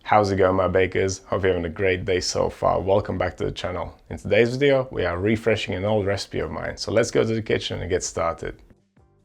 How's it going, my bakers? Hope you're having a great day so far. Welcome back to the channel. In today's video, we are refreshing an old recipe of mine. So let's go to the kitchen and get started.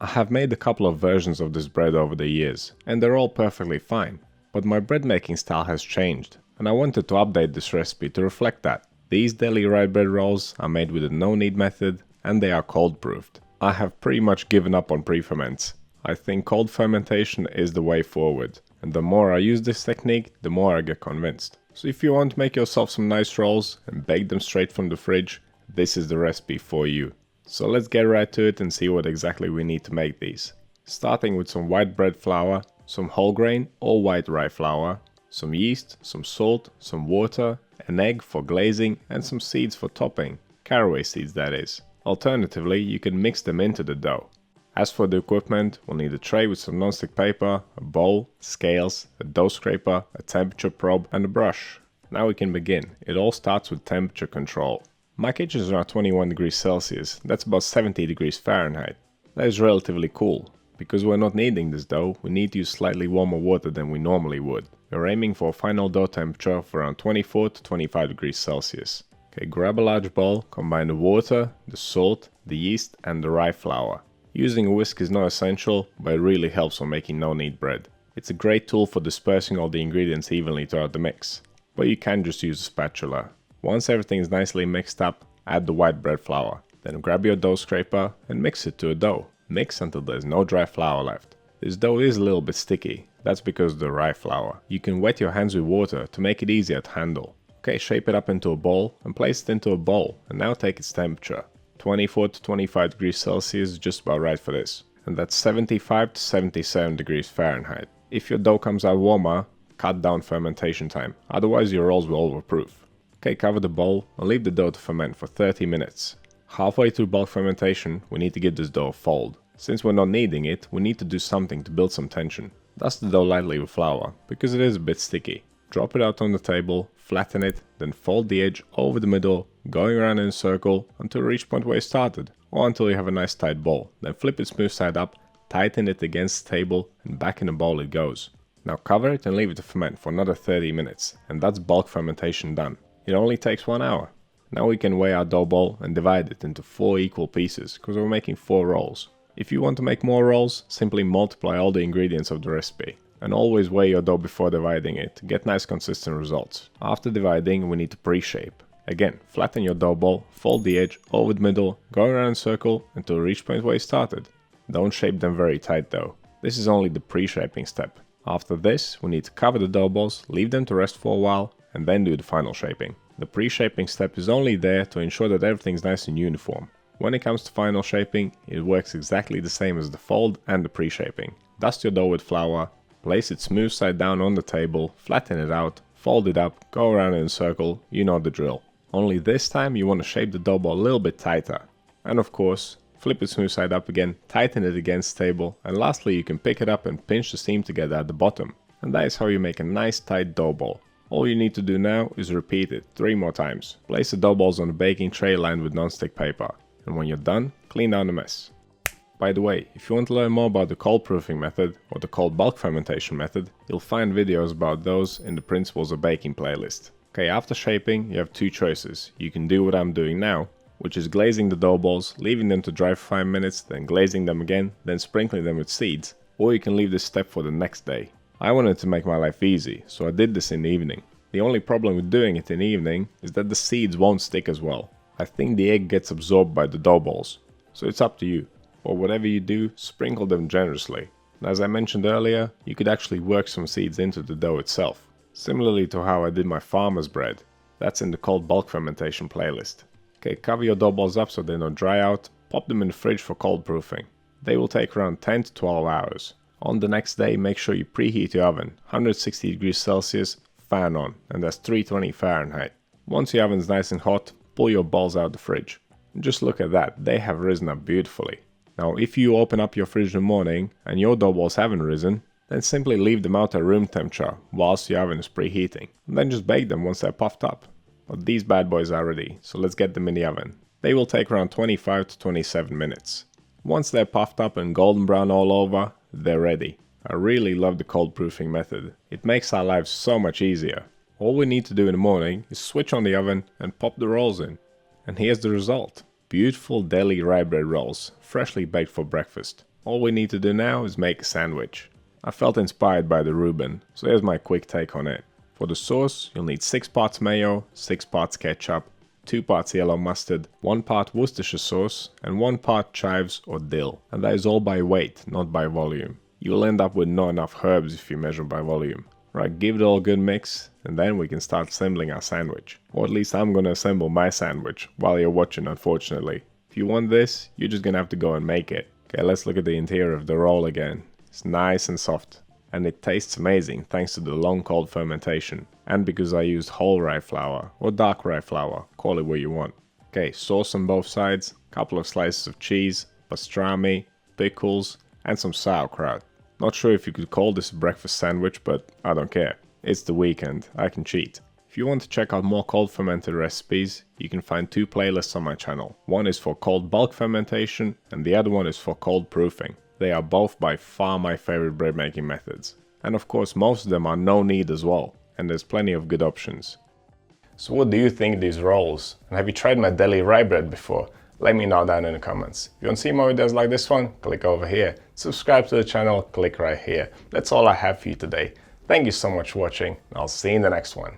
I have made a couple of versions of this bread over the years, and they're all perfectly fine. But my bread making style has changed, and I wanted to update this recipe to reflect that. These Deli Rye bread rolls are made with a no-knead method, and they are cold-proofed. I have pretty much given up on pre-ferments. I think cold fermentation is the way forward, and the more I use this technique, the more I get convinced. So if you want to make yourself some nice rolls and bake them straight from the fridge, this is the recipe for you. So let's get right to it and see what exactly we need to make these. Starting with some white bread flour, some whole grain or white rye flour, some yeast, some salt, some water, an egg for glazing and some seeds for topping, caraway seeds that is. Alternatively, you can mix them into the dough. As for the equipment, we'll need a tray with some non-stick paper, a bowl, scales, a dough scraper, a temperature probe and a brush. Now we can begin. It all starts with temperature control. My kitchen is around 21 degrees Celsius, that's about 70 degrees Fahrenheit. That is relatively cool. Because we're not kneading this dough, we need to use slightly warmer water than we normally would. We're aiming for a final dough temperature of around 24 to 25 degrees Celsius. Okay, grab a large bowl, combine the water, the salt, the yeast and the rye flour. Using a whisk is not essential, but it really helps when making no-knead bread. It's a great tool for dispersing all the ingredients evenly throughout the mix, but you can just use a spatula. Once everything is nicely mixed up, add the white bread flour. Then grab your dough scraper and mix it to a dough. Mix until there's no dry flour left. This dough is a little bit sticky, that's because of the rye flour. You can wet your hands with water to make it easier to handle. Okay, shape it up into a ball and place it into a bowl, and now take its temperature. 24 to 25 degrees Celsius is just about right for this, and that's 75 to 77 degrees Fahrenheit. If your dough comes out warmer, cut down fermentation time, otherwise your rolls will overproof. Okay, cover the bowl and leave the dough to ferment for 30 minutes. Halfway through bulk fermentation, we need to give this dough a fold. Since we're not kneading it, we need to do something to build some tension. Dust the dough lightly with flour, because it is a bit sticky. Drop it out on the table, flatten it, then fold the edge over the middle, going around in a circle until you reach the point where you started, or until you have a nice tight ball. Then flip it smooth side up, tighten it against the table, and back in the bowl it goes. Now cover it and leave it to ferment for another 30 minutes, and that's bulk fermentation done. It only takes 1 hour. Now we can weigh our dough ball and divide it into 4 equal pieces, because we're making 4 rolls. If you want to make more rolls, simply multiply all the ingredients of the recipe. And always weigh your dough before dividing it to get nice consistent results. After dividing, we need to pre-shape. Again, flatten your dough ball, fold the edge over the middle, go around in a circle until you reach the point where you started. Don't shape them very tight though. This is only the pre-shaping step. After this, we need to cover the dough balls, leave them to rest for a while, and then do the final shaping. The pre-shaping step is only there to ensure that everything's nice and uniform. When it comes to final shaping, it works exactly the same as the fold and the pre-shaping. Dust your dough with flour, place it smooth side down on the table, flatten it out, fold it up, go around in a circle, you know the drill. Only this time you want to shape the dough ball a little bit tighter. And of course, flip it smooth side up again, tighten it against the table, and lastly you can pick it up and pinch the seam together at the bottom. And that is how you make a nice tight dough ball. All you need to do now is repeat it 3 more times. Place the dough balls on a baking tray lined with non-stick paper. And when you're done, clean down the mess. By the way, if you want to learn more about the cold proofing method or the cold bulk fermentation method, you'll find videos about those in the Principles of Baking playlist. Okay, after shaping, you have 2 choices. You can do what I'm doing now, which is glazing the dough balls, leaving them to dry for 5 minutes, then glazing them again, then sprinkling them with seeds, or you can leave this step for the next day. I wanted to make my life easy, so I did this in the evening. The only problem with doing it in the evening is that the seeds won't stick as well. I think the egg gets absorbed by the dough balls, so it's up to you. Or whatever you do, sprinkle them generously. And as I mentioned earlier, you could actually work some seeds into the dough itself. Similarly to how I did my farmer's bread. That's in the cold bulk fermentation playlist. Okay, cover your dough balls up so they don't dry out, pop them in the fridge for cold proofing. They will take around 10 to 12 hours. On the next day, make sure you preheat your oven, 160 degrees Celsius, fan on, and that's 320 Fahrenheit. Once your oven's nice and hot, pull your balls out the fridge. And just look at that, they have risen up beautifully. Now if you open up your fridge in the morning and your dough balls haven't risen, then simply leave them out at room temperature whilst your oven is preheating, and then just bake them once they're puffed up. But these bad boys are ready, so let's get them in the oven. They will take around 25 to 27 minutes. Once they're puffed up and golden brown all over, they're ready. I really love the cold proofing method. It makes our lives so much easier. All we need to do in the morning is switch on the oven and pop the rolls in. And here's the result. Beautiful Deli Rye bread rolls, freshly baked for breakfast. All we need to do now is make a sandwich. I felt inspired by the Reuben, so here's my quick take on it. For the sauce, you'll need 6 parts mayo, 6 parts ketchup, 2 parts yellow mustard, 1 part Worcestershire sauce, and 1 part chives or dill. And that is all by weight, not by volume. You'll end up with not enough herbs if you measure by volume. Right, give it all a good mix, and then we can start assembling our sandwich. Or at least I'm gonna assemble my sandwich while you're watching, unfortunately. If you want this, you're just gonna have to go and make it. Okay, let's look at the interior of the roll again. It's nice and soft. And it tastes amazing thanks to the long cold fermentation. And because I used whole rye flour, or dark rye flour, call it what you want. Okay, sauce on both sides, couple of slices of cheese, pastrami, pickles, and some sauerkraut. Not sure if you could call this a breakfast sandwich, but I don't care. It's the weekend, I can cheat. If you want to check out more cold fermented recipes, you can find 2 playlists on my channel. One is for cold bulk fermentation, and the other one is for cold proofing. They are both by far my favorite bread making methods. And of course most of them are no knead as well, and there's plenty of good options. So what do you think of these rolls? And have you tried my Deli Rye bread before? Let me know down in the comments. If you want to see more videos like this one, click over here. Subscribe to the channel, click right here. That's all I have for you today. Thank you so much for watching, and I'll see you in the next one.